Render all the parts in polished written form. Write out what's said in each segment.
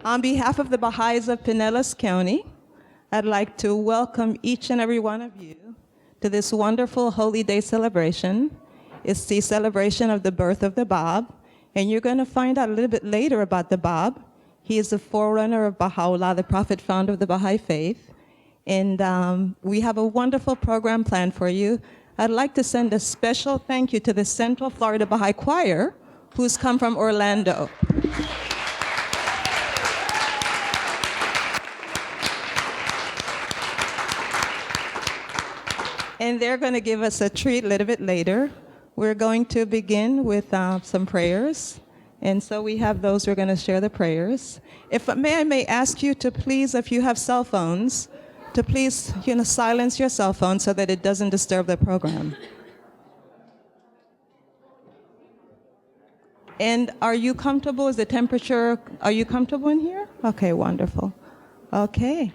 On behalf of the Baha'is of Pinellas County, I'd like to welcome each and every one of you to this wonderful Holy Day celebration. It's the celebration of the birth of the Bab, and you're going to find out a little bit later about the Bab. He is the forerunner of Baha'u'llah, the prophet founder of the Baha'i faith. And we have a wonderful program planned for you. I'd like to send a special thank you to the Central Florida Baha'i Choir, who's come from Orlando. And they're going to give us a treat a little bit later. We're going to begin with some prayers. And so we have those who are going to share the prayers. If I may ask you to please, if you have cell phones, to please silence your cell phone so that it doesn't disturb the program. And are you comfortable? Is the temperature, are you comfortable in here? Okay, wonderful. Okay.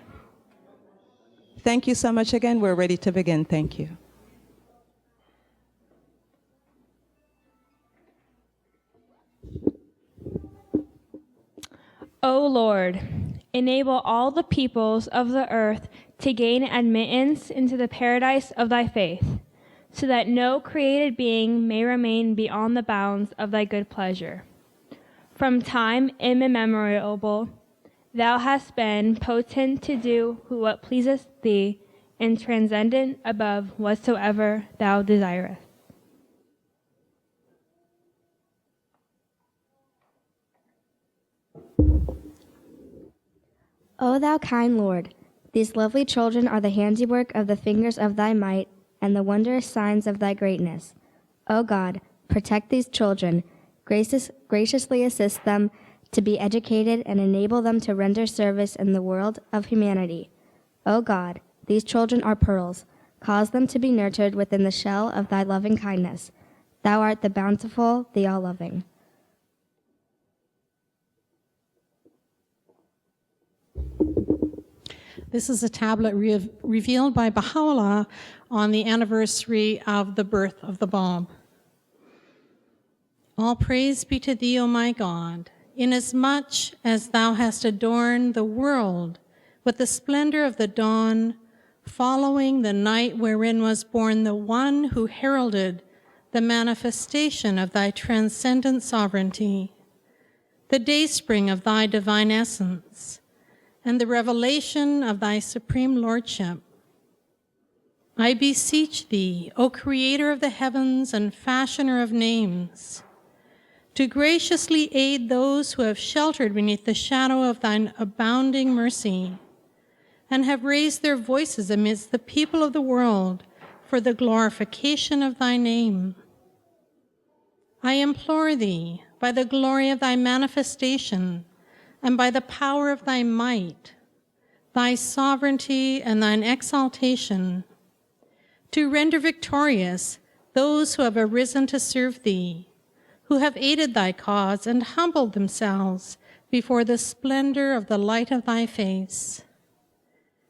Thank you so much again. We're ready to begin. Thank you. O Lord, enable all the peoples of the earth to gain admittance into the paradise of thy faith, so that no created being may remain beyond the bounds of thy good pleasure. From time immemorial, thou hast been potent to do what pleaseth thee, and transcendent above whatsoever thou desirest. O thou kind Lord, these lovely children are the handiwork of the fingers of thy might, and the wondrous signs of thy greatness. O God, protect these children, graciously assist them to be educated, and enable them to render service in the world of humanity. O God, these children are pearls. Cause them to be nurtured within the shell of thy loving kindness. Thou art the bountiful, the all-loving. This is a tablet revealed by Baha'u'llah on the anniversary of the birth of the Bab. All praise be to thee, O my God, inasmuch as thou hast adorned the world with the splendor of the dawn, following the night wherein was born the one who heralded the manifestation of thy transcendent sovereignty, the dayspring of thy divine essence, and the revelation of thy supreme lordship. I beseech thee, O Creator of the heavens and fashioner of names, to graciously aid those who have sheltered beneath the shadow of thine abounding mercy, and have raised their voices amidst the people of the world for the glorification of thy name. I implore thee, by the glory of thy manifestation, and by the power of thy might, thy sovereignty and thine exaltation, to render victorious those who have arisen to serve thee, who have aided thy cause and humbled themselves before the splendor of the light of thy face.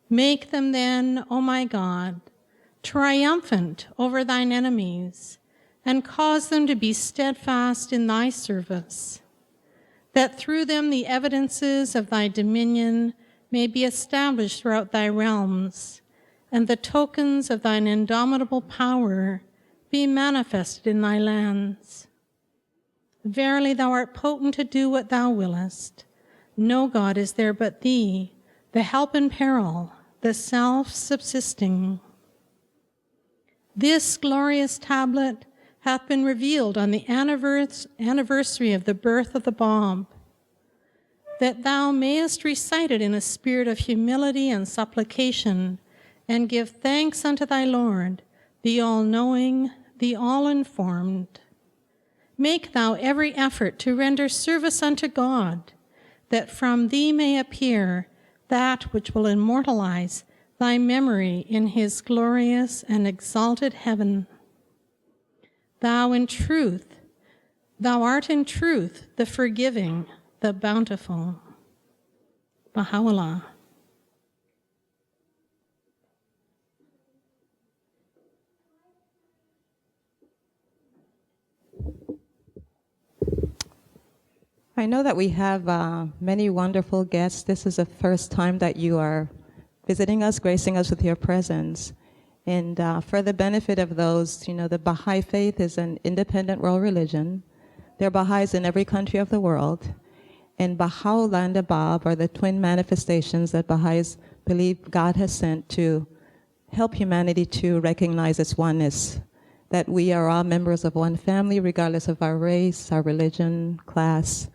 Make them then, O my God, triumphant over thine enemies, and cause them to be steadfast in thy service, that through them the evidences of thy dominion may be established throughout thy realms, and the tokens of thine indomitable power be manifested in thy lands. Verily thou art potent to do what thou willest. No God is there but thee, the help in peril, the self-subsisting. This glorious tablet hath been revealed on the anniversary of the birth of the Bab, that thou mayest recite it in a spirit of humility and supplication, and give thanks unto thy Lord, the all-knowing, the all-informed. Make thou every effort to render service unto God, that from thee may appear that which will immortalize thy memory in his glorious and exalted heaven. Thou art in truth the forgiving, the bountiful. Baha'u'llah. I know that we have many wonderful guests. This is the first time that you are visiting us, gracing us with your presence. And for the benefit of those, the Bahai faith is an independent world religion. There are Baha'is in every country of the world. And Baha'u'llah and the Bab are the twin manifestations that Baha'is believe God has sent to help humanity to recognize its oneness, that we are all members of one family, regardless of our race, our religion, class,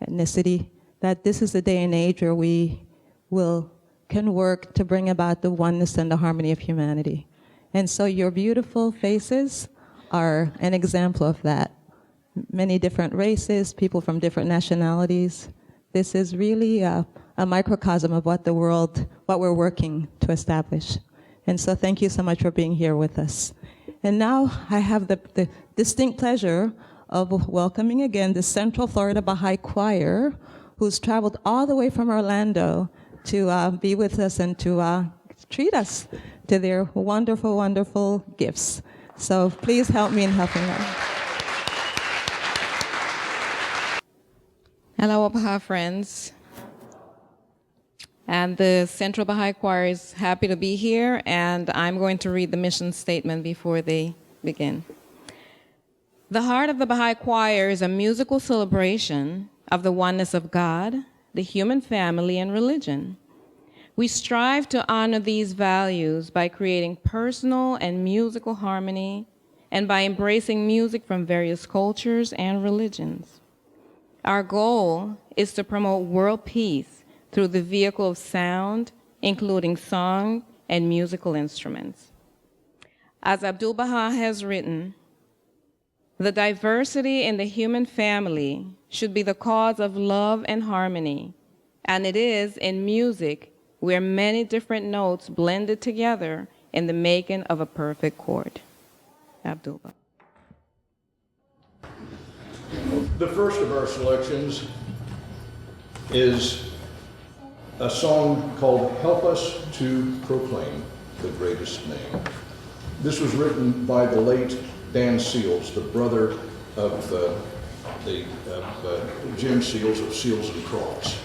ethnicity, that this is the day and age where we can work to bring about the oneness and the harmony of humanity. And so your beautiful faces are an example of that. Many different races, people from different nationalities. This is really a microcosm of what we're working to establish. And so thank you so much for being here with us. And now I have the distinct pleasure of welcoming again the Central Florida Baha'i Choir, who's traveled all the way from Orlando to be with us and to treat us to their wonderful, wonderful gifts. So please help me in helping them. Hello, Baha'i friends. And the Central Baha'i Choir is happy to be here, and I'm going to read the mission statement before they begin. The heart of the Baha'i Choir is a musical celebration of the oneness of God, the human family, and religion. We strive to honor these values by creating personal and musical harmony and by embracing music from various cultures and religions. Our goal is to promote world peace through the vehicle of sound, including song and musical instruments. As Abdul Baha has written, the diversity in the human family should be the cause of love and harmony, and it is in music where many different notes blended together in the making of a perfect chord. Abdul Baha. The first of our selections is a song called Help Us to Proclaim the Greatest Name. This was written by the late Dan Seals, the brother of Jim Seals of Seals and Crofts.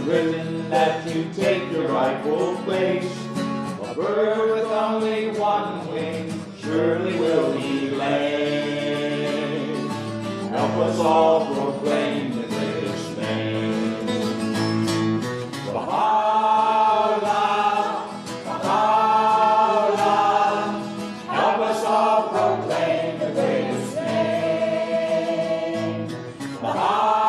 Written that you take your rightful place. A bird with only one wing surely will be lame. Help us all proclaim the greatest name. Baha'u'llah, Baha'u'llah, help us all proclaim the greatest name. Baha'u'llah,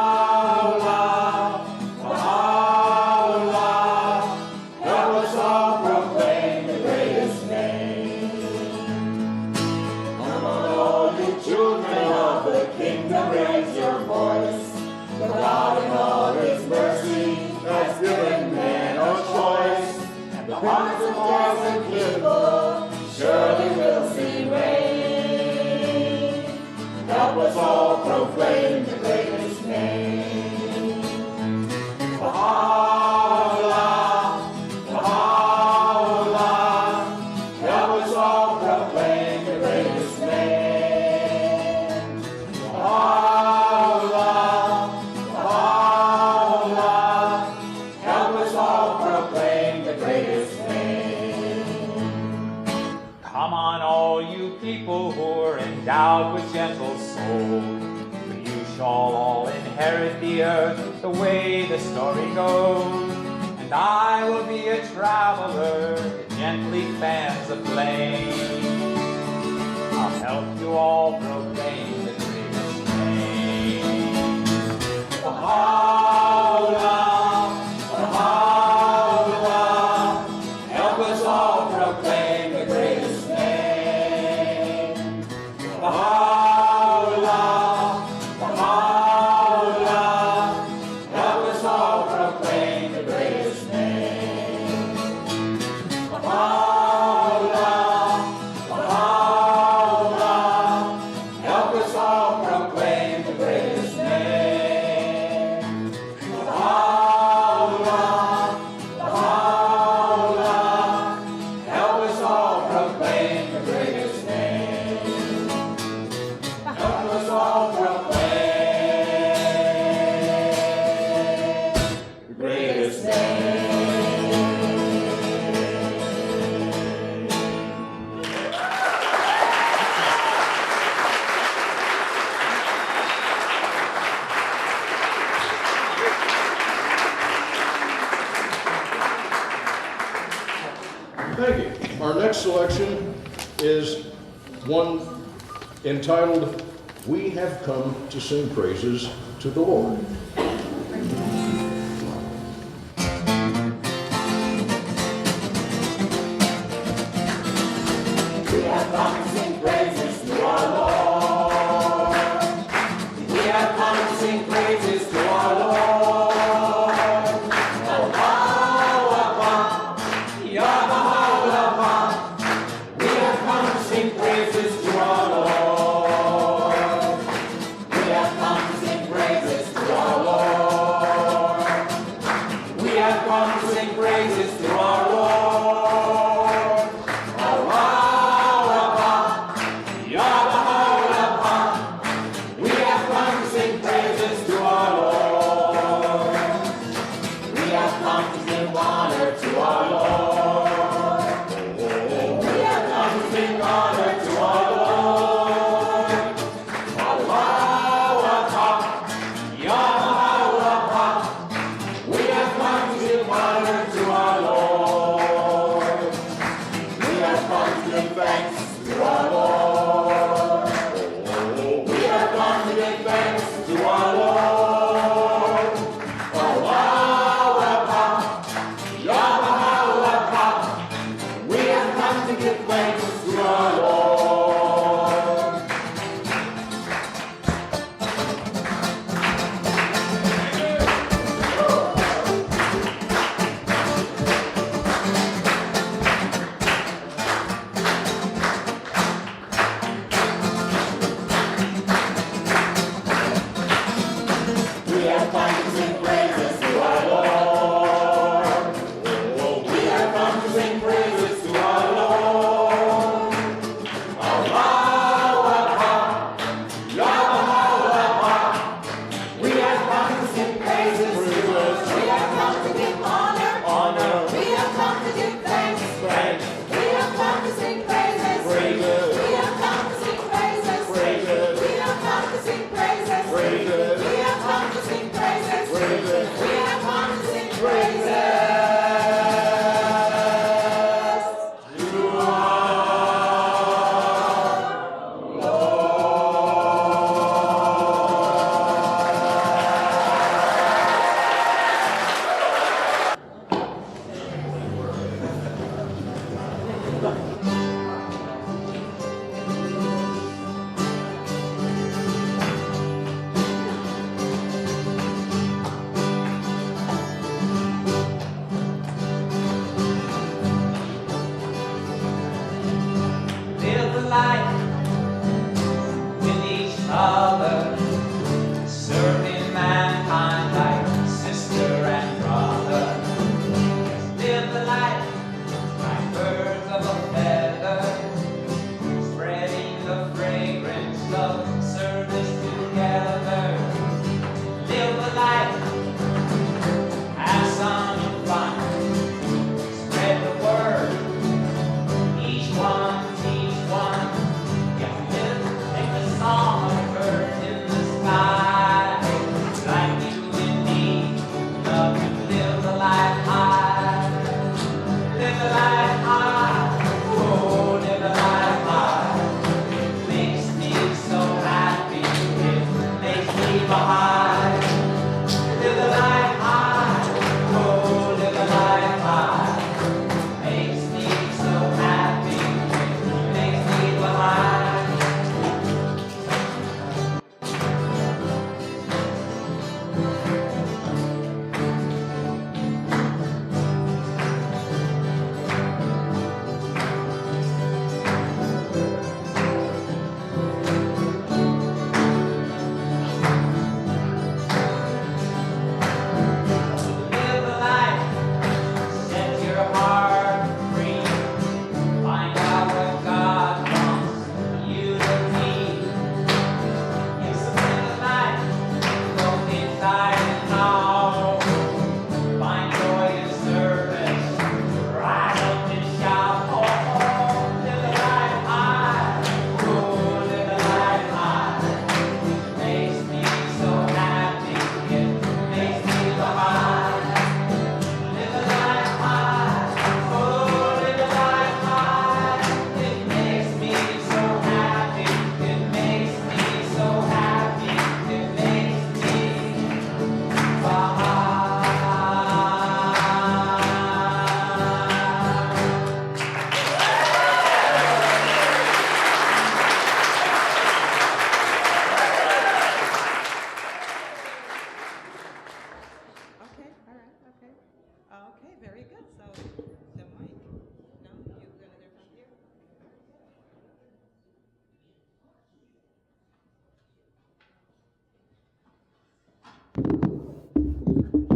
hearts of desert people surely will see rain. Help us all proclaim the greatest name. Baha'u'llah, Baha'u'llah, help us all proclaim the greatest name. Baha'u'llah, Baha'u'llah, help us all proclaim the greatest name. Come on, all you people who are endowed with gentle soul, for you shall all inherit the earth the way the story goes. And I will be a traveler that gently fans the flame. I'll help you all proclaim the greatest name. Baha'u'llah, Baha'u'llah, help us all proclaim next selection is one entitled, We Have Come to Sing Praises to the Lord. We have come to sing praises to our Lord. We have come to sing praises to our Lord. Allahu Ya Bahai. We have come to sing praises to our Lord. We have come to sing praises to our Lord. We have come to sing praises to our Lord.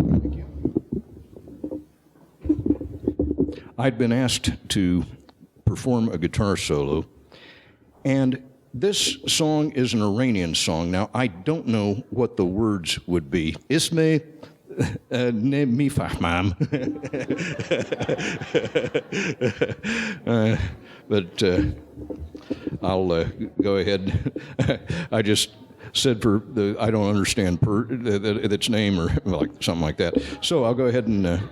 Thank you. I'd been asked to perform a guitar solo, and this song is an Iranian song. Now, I don't know what the words would be. Isme mi fahmam. But I'll go ahead. I just said I don't understand its name or like something like that. So I'll go ahead and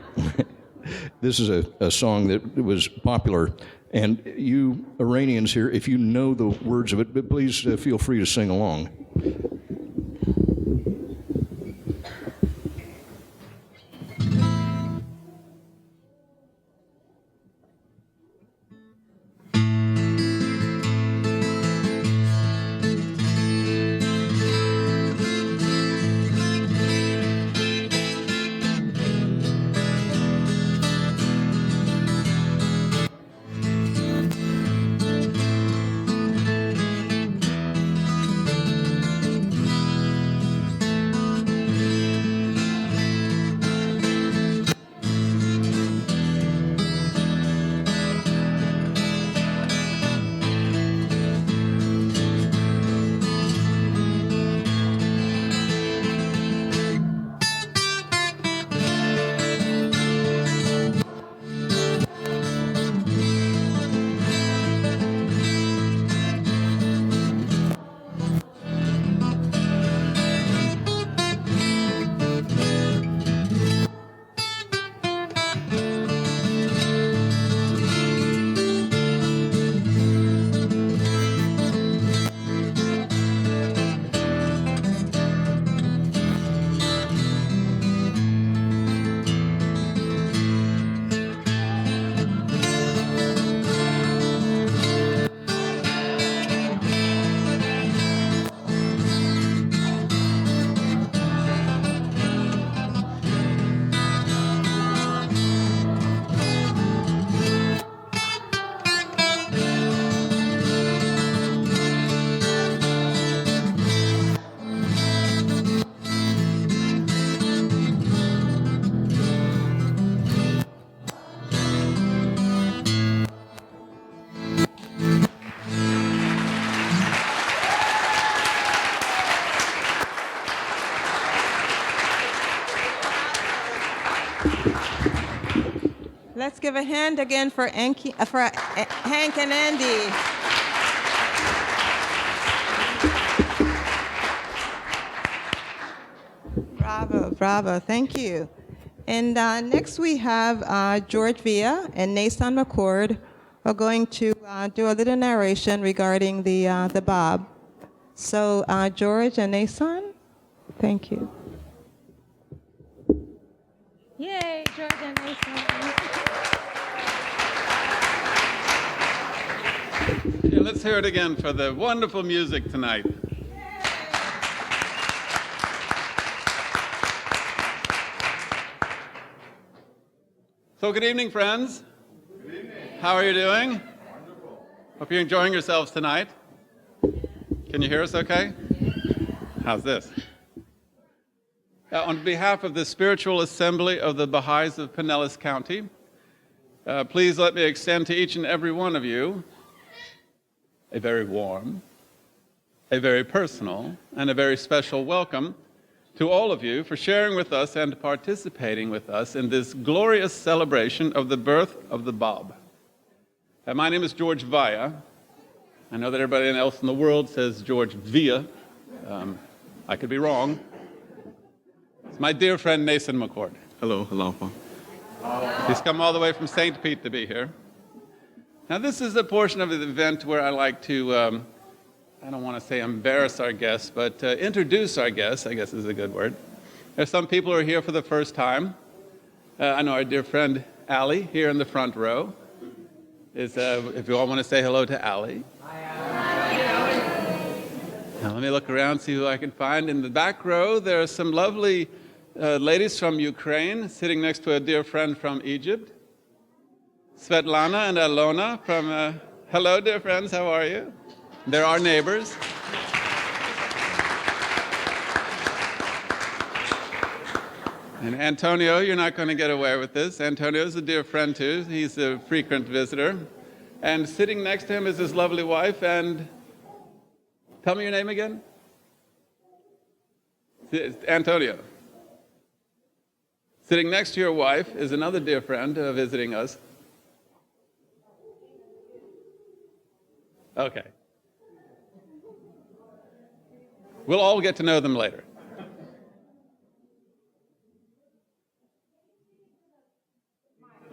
this is a song that was popular. And you Iranians here, if you know the words of it, please feel free to sing along. Let's give a hand again for Hank and Andy. Bravo, bravo, thank you. And next we have George Villa and Nathan McCord are going to do a little narration regarding the Bob. So George and Nathan, thank you. Yay, George and Nathan. Yeah, let's hear it again for the wonderful music tonight. So good evening, friends. Good evening. How are you doing? Wonderful. Hope you're enjoying yourselves tonight. Can you hear us okay? How's this? On behalf of the Spiritual Assembly of the Bahais of Pinellas County, please let me extend to each and every one of you a very warm, a very personal, and a very special welcome to all of you for sharing with us and participating with us in this glorious celebration of the birth of the Bob. My name is George Villa. I know that everybody else in the world says George Villa. I could be wrong. It's my dear friend Nathan McCord. Hello, hello. He's come all the way from St. Pete to be here. Now this is a portion of the event where I like to, I don't want to say embarrass our guests, but introduce our guests, I guess is a good word. There's some people who are here for the first time. I know our dear friend Allie here in the front row. If you all want to say hello to Allie. Now let me look around, see who I can find. In the back row, there are some lovely ladies from Ukraine sitting next to a dear friend from Egypt. Svetlana and Alona from, hello dear friends, how are you? They're our neighbors. And Antonio, you're not going to get away with this. Antonio's a dear friend too. He's a frequent visitor. And sitting next to him is his lovely wife. And tell me your name again. Antonio. Sitting next to your wife is another dear friend visiting us. Okay. We'll all get to know them later.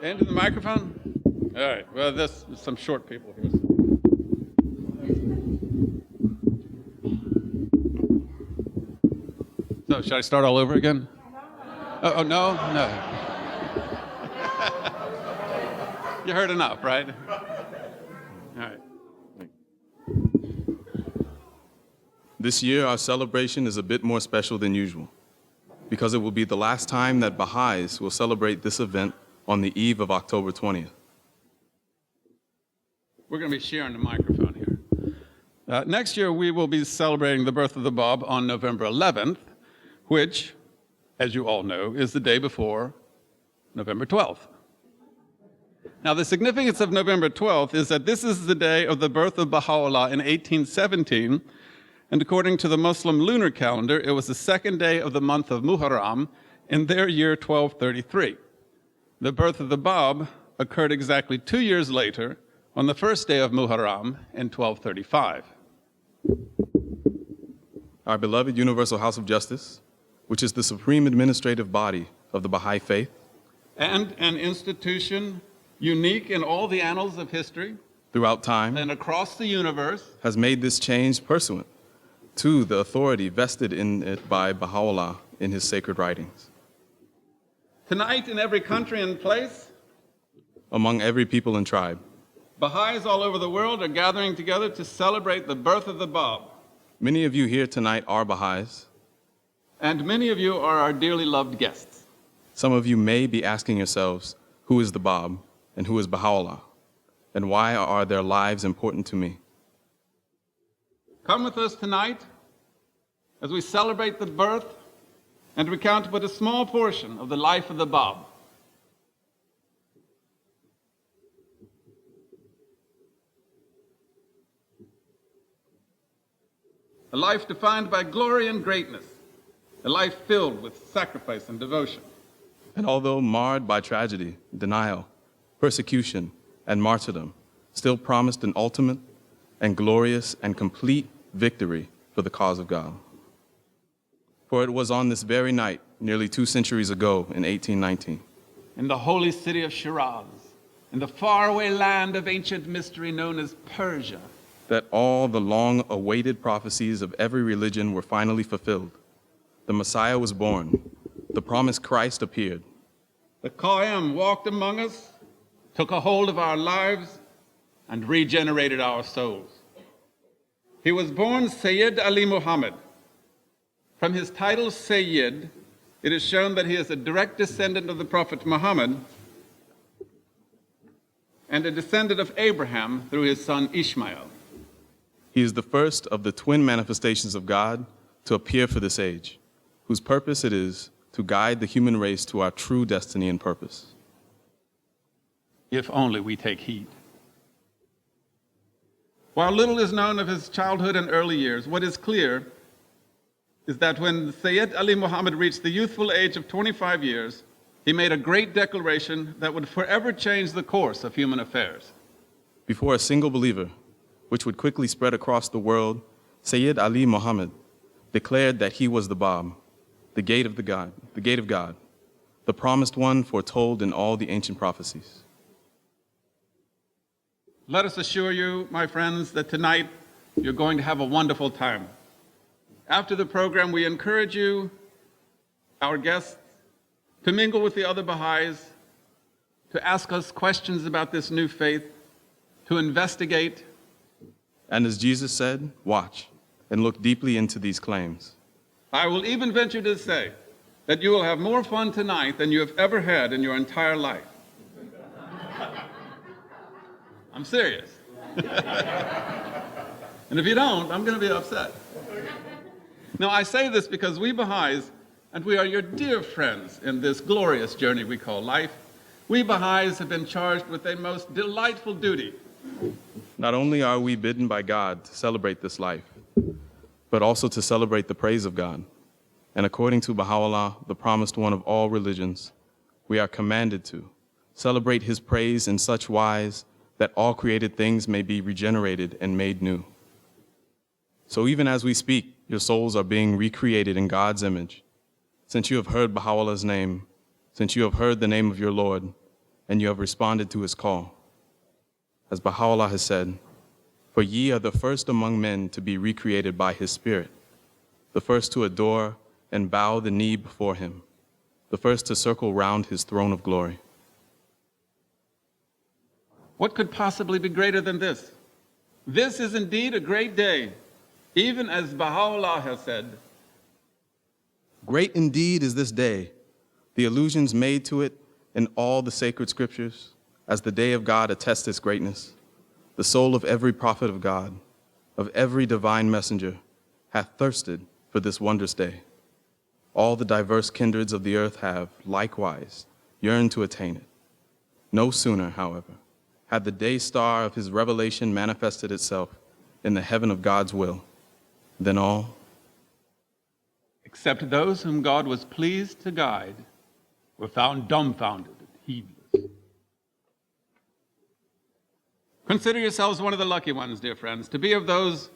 Into the microphone? All right. Well, there's some short people here. So, should I start all over again? Oh no? No. You heard enough, right? All right. This year, our celebration is a bit more special than usual because it will be the last time that Baha'is will celebrate this event on the eve of October 20th. We're going to be sharing the microphone here. Next year, we will be celebrating the birth of the Bab on November 11th, which, as you all know, is the day before November 12th. Now, the significance of November 12th is that this is the day of the birth of Baha'u'llah in 1817, and according to the Muslim lunar calendar, it was the second day of the month of Muharram in their year 1233. The birth of the Bab occurred exactly 2 years later, on the first day of Muharram in 1235. Our beloved Universal House of Justice, which is the supreme administrative body of the Baha'i faith, and an institution unique in all the annals of history throughout time and across the universe, has made this change pursuant to the authority vested in it by Baha'u'llah in his sacred writings. Tonight, in every country and place, among every people and tribe, Baha'is all over the world are gathering together to celebrate the birth of the Bab. Many of you here tonight are Baha'is. And many of you are our dearly loved guests. Some of you may be asking yourselves, who is the Bab and who is Baha'u'llah? And why are their lives important to me? Come with us tonight as we celebrate the birth and recount but a small portion of the life of the Bab. A life defined by glory and greatness, a life filled with sacrifice and devotion. And although marred by tragedy, denial, persecution, and martyrdom, still promised an ultimate and glorious and complete victory for the cause of God. For it was on this very night, nearly 2 centuries ago in 1819, in the holy city of Shiraz, in the faraway land of ancient mystery known as Persia, that all the long-awaited prophecies of every religion were finally fulfilled. The Messiah was born. The promised Christ appeared. The Qaim walked among us, took a hold of our lives, and regenerated our souls. He was born Sayyid Ali Muhammad. From his title Sayyid, it is shown that he is a direct descendant of the Prophet Muhammad and a descendant of Abraham through his son Ishmael. He is the first of the twin manifestations of God to appear for this age, whose purpose it is to guide the human race to our true destiny and purpose. If only we take heed. While little is known of his childhood and early years, what is clear is that when Sayyid Ali Muhammad reached the youthful age of 25 years, he made a great declaration that would forever change the course of human affairs. Before a single believer, which would quickly spread across the world, Sayyid Ali Muhammad declared that he was the Bab, the gate of God, the promised one foretold in all the ancient prophecies. Let us assure you, my friends, that tonight you're going to have a wonderful time. After the program, we encourage you, our guests, to mingle with the other Baha'is, to ask us questions about this new faith, to investigate. And as Jesus said, watch and look deeply into these claims. I will even venture to say that you will have more fun tonight than you have ever had in your entire life. I'm serious. And if you don't, I'm going to be upset. Now, I say this because we Baha'is and we are your dear friends in this glorious journey we call life. We Baha'is have been charged with a most delightful duty. Not only are we bidden by God to celebrate this life, but also to celebrate the praise of God. And according to Baha'u'llah, the promised one of all religions, we are commanded to celebrate his praise in such wise that all created things may be regenerated and made new. So even as we speak, your souls are being recreated in God's image. Since you have heard Baha'u'llah's name, since you have heard the name of your Lord, and you have responded to his call. As Baha'u'llah has said, for ye are the first among men to be recreated by his Spirit, the first to adore and bow the knee before him, the first to circle round his throne of glory. What could possibly be greater than this? This is indeed a great day, even as Baha'u'llah has said. Great indeed is this day, the allusions made to it in all the sacred scriptures, as the day of God attests its greatness. The soul of every prophet of God, of every divine messenger, hath thirsted for this wondrous day. All the diverse kindreds of the earth have, likewise, yearned to attain it. No sooner, however, had the day star of his revelation manifested itself in the heaven of God's will, than all, except those whom God was pleased to guide, were found dumbfounded and heedless. Consider yourselves one of the lucky ones, dear friends, to be of those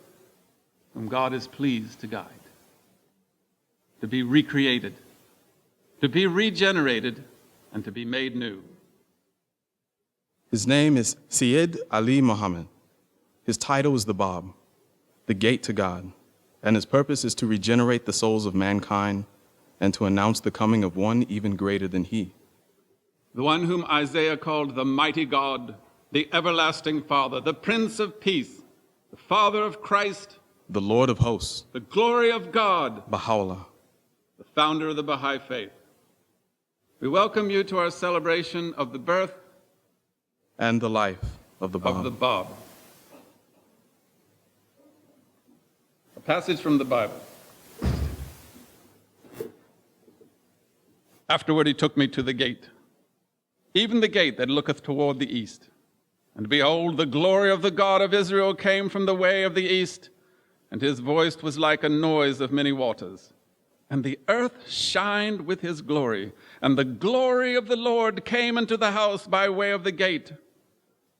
whom God is pleased to guide, to be recreated, to be regenerated, and to be made new. His name is Sayyid Ali Muhammad. His title is the Bab, the gate to God, and his purpose is to regenerate the souls of mankind and to announce the coming of one even greater than he. The one whom Isaiah called the mighty God, the everlasting Father, the Prince of Peace, the Father of Christ, the Lord of hosts, the glory of God, Baha'u'llah, the founder of the Baha'i faith. We welcome you to our celebration of the birth and the life of the Bab. A passage from the Bible. Afterward he took me to the gate, even the gate that looketh toward the east. And behold, the glory of the God of Israel came from the way of the east, and his voice was like a noise of many waters. And the earth shined with his glory, and the glory of the Lord came into the house by way of the gate,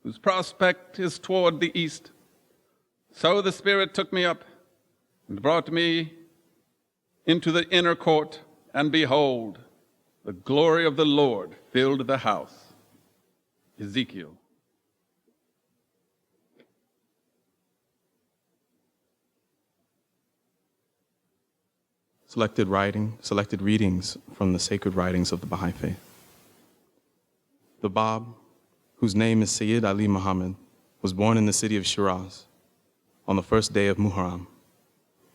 whose prospect is toward the east. So the Spirit took me up and brought me into the inner court, and behold, the glory of the Lord filled the house. Ezekiel. Selected readings from the sacred writings of the Baha'i faith. The Bab, whose name is Sayyid Ali Muhammad, was born in the city of Shiraz on the first day of Muharram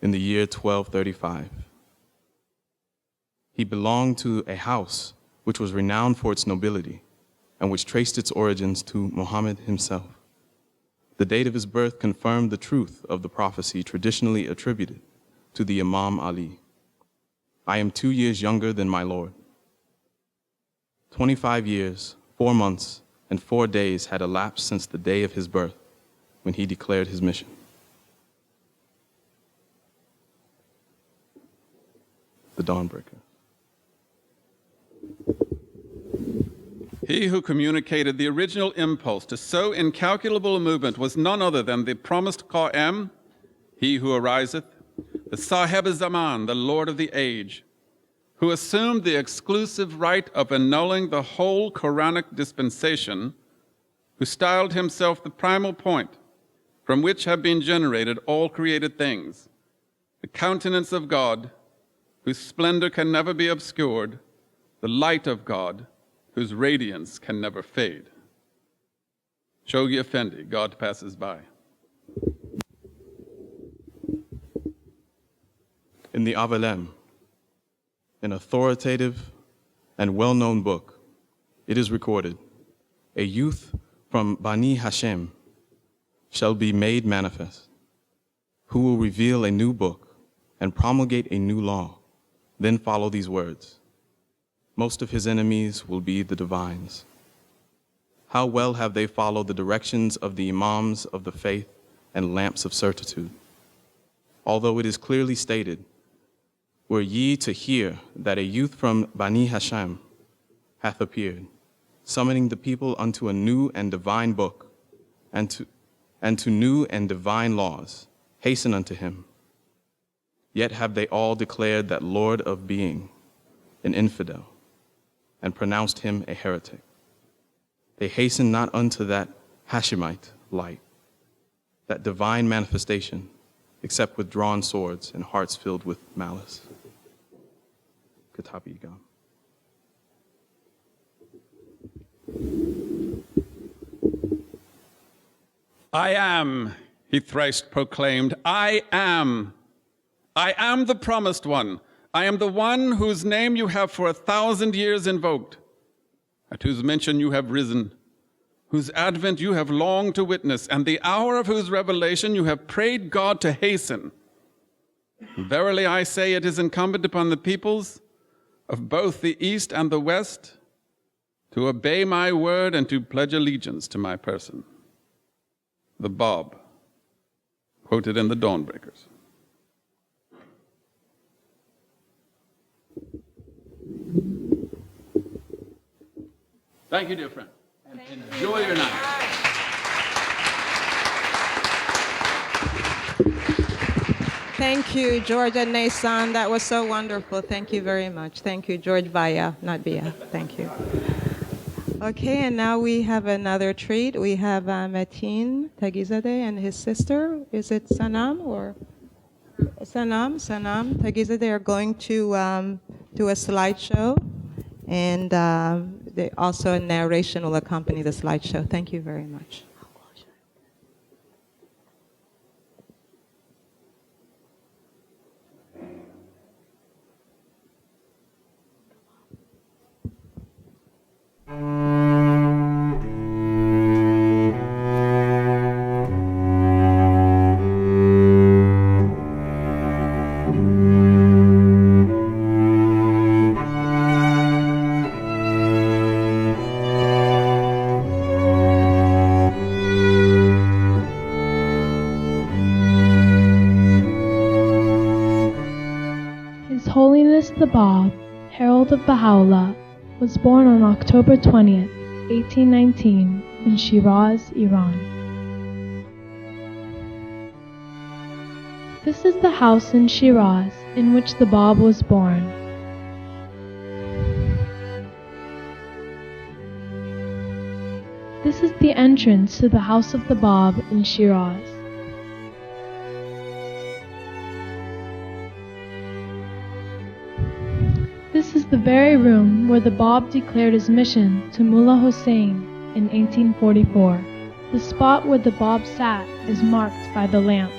in the year 1235. He belonged to a house which was renowned for its nobility and which traced its origins to Muhammad himself. The date of his birth confirmed the truth of the prophecy traditionally attributed to the Imam Ali. I am 2 years younger than my Lord. 25 years, 4 months, and 4 days had elapsed since the day of his birth when he declared his mission. The Dawnbreaker. He who communicated the original impulse to so incalculable a movement was none other than the promised Qa'im, he who ariseth, the Sahib-e-Zaman, the Lord of the age, who assumed the exclusive right of annulling the whole Quranic dispensation, who styled himself the primal point from which have been generated all created things, the countenance of God, whose splendor can never be obscured, the light of God, whose radiance can never fade. Shoghi Effendi, God Passes By. In the Avalem, an authoritative and well-known book, it is recorded, a youth from Bani Hashem shall be made manifest, who will reveal a new book and promulgate a new law, Then follow these words. Most of his enemies will be the divines. How well have they followed the directions of the imams of the faith and lamps of certitude? Although it is clearly stated, were ye to hear that a youth from Bani Hasham hath appeared, summoning the people unto a new and divine book, and to new and divine laws, hasten unto him. Yet have they all declared that Lord of being an infidel, and pronounced him a heretic. They hasten not unto that Hashemite light, that divine manifestation, except with drawn swords and hearts filled with malice. Kitabi Yigam. I am, he thrice proclaimed, I am. I am the promised one. I am the one whose name you have for 1,000 years invoked, at whose mention you have risen, whose advent you have longed to witness, and the hour of whose revelation you have prayed God to hasten. Verily I say, it is incumbent upon the peoples of both the East and the West to obey my word and to pledge allegiance to my person. The Bab, quoted in the Dawnbreakers. Thank you, dear friend, and enjoy your night. Thank you, George and Nason. That was so wonderful. Thank you very much. Thank you, George Vaya, not Bia. Thank you. Okay, and now we have another treat. We have Metin Tagizadeh and his sister. Is it Sanam or Sanam? Sanam Tagizadeh are going to do a slideshow, and also a narration will accompany the slideshow. Thank you very much. His Holiness the Bab, Herald of Baha'u'llah, was born on October 20th, 1819, in Shiraz, Iran. This is the house in Shiraz in which the Bab was born. This is the entrance to the house of the Bab in Shiraz. This is the very room where the Bab declared his mission to Mullah Hussein in 1844. The spot where the Bab sat is marked by the lamp.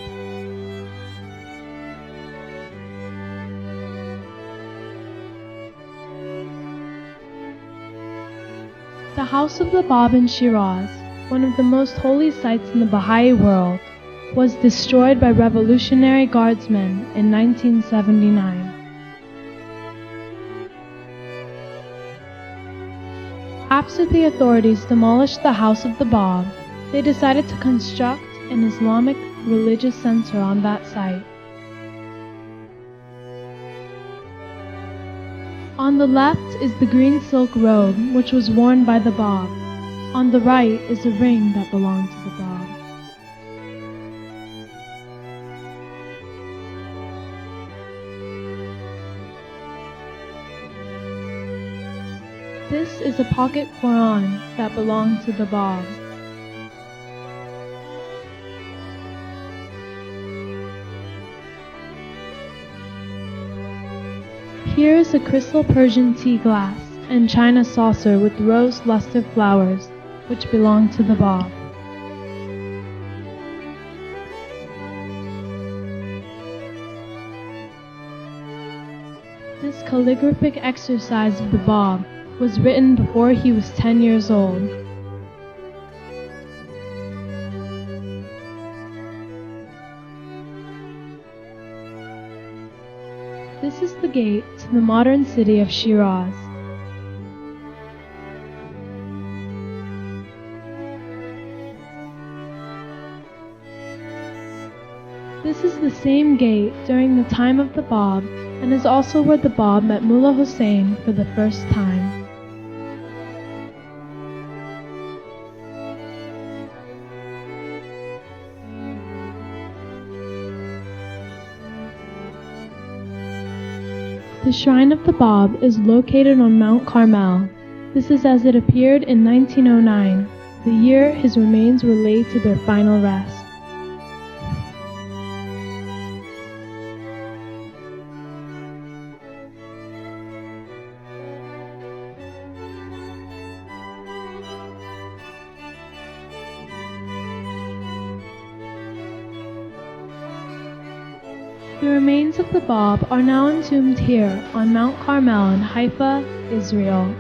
The house of the Bab in Shiraz, one of the most holy sites in the Bahai world, was destroyed by Revolutionary Guardsmen in 1979. After the authorities demolished the house of the Bab, they decided to construct an Islamic religious center on that site. On the left is the green silk robe which was worn by the Bab. On the right is a ring that belonged to the Bab. This is a pocket Quran that belonged to the Bab. Here is a crystal Persian tea glass and china saucer with rose luster flowers, which belong to the Bab. This calligraphic exercise of the Bab was written before he was 10 years old. This is the gate to the modern city of Shiraz. This is the same gate during the time of the Bab, and is also where the Bab met Mullah Hussein for the first time. The shrine of the Bab is located on Mount Carmel. This is as it appeared in 1909, the year his remains were laid to their final rest. The remains of the Bab are now entombed here on Mount Carmel in Haifa, Israel.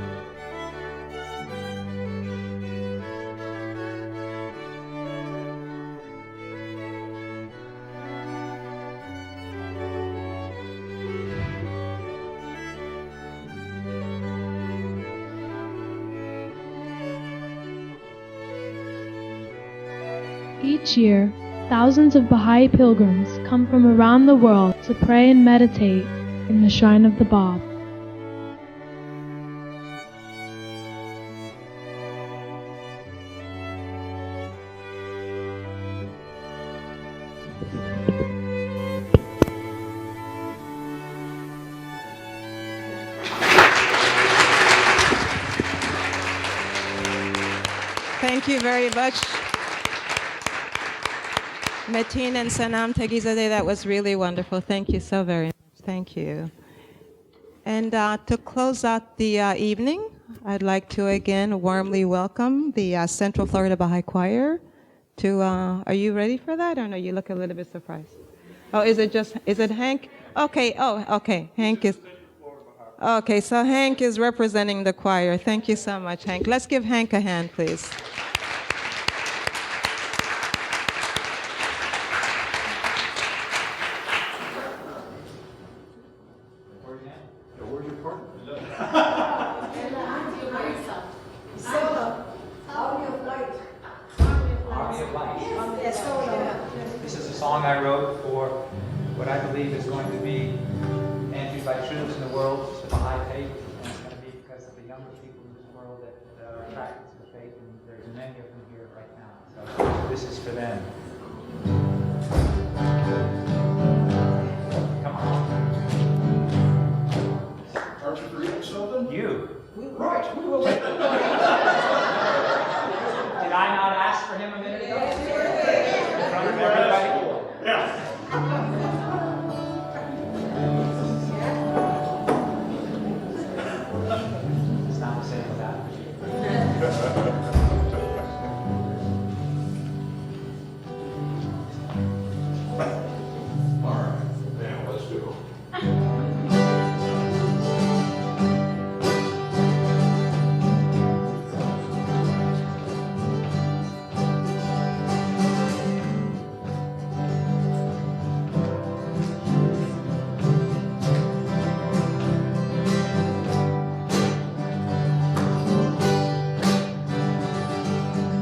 Each year, thousands of Bahai pilgrims come from around the world to pray and meditate in the shrine of the Bab. Thank you very much, Metin and Sanam Tegizadeh. That was really wonderful. Thank you so very much. Thank you. And to close out the evening, I'd like to again warmly welcome the Central Florida Baha'i Choir to, are you ready for that? Or no, you look a little bit surprised. Oh, is it Hank? Okay, okay, Hank is, okay, so Hank is representing the choir. Thank you so much, Hank. Let's give Hank a hand, please. This is a song I wrote for what I believe is going to be entry by troops in the world, the Bahai faith, and it's going to be because of the younger people in this world that are attracted to the faith, and there's many of them here right now. So this is for them. Come on. Aren't you forgetting something? You. Right, we will. Did I not ask for him a minute ago? In front of everybody? Yeah. It's not the same without All right, now let's go.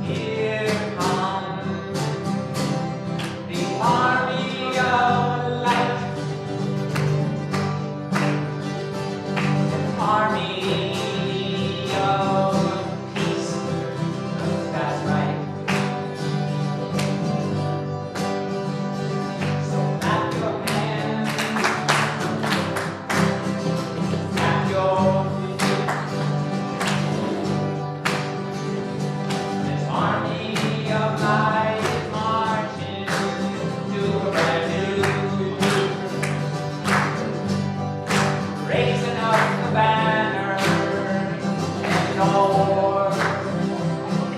Here comes the army of light, an army of peace. That's right. So clap your hands, clap your feet. This army of light is marching to a brand new beat, raising up the banner and all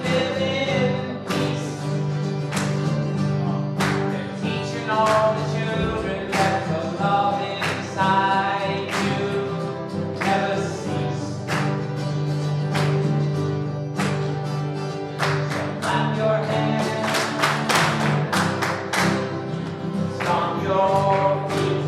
live in peace. They're teaching all the children that the love inside you never cease. Clap your hands, stomp your feet.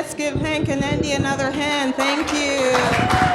Let's give Hank and Andy another hand. Thank you.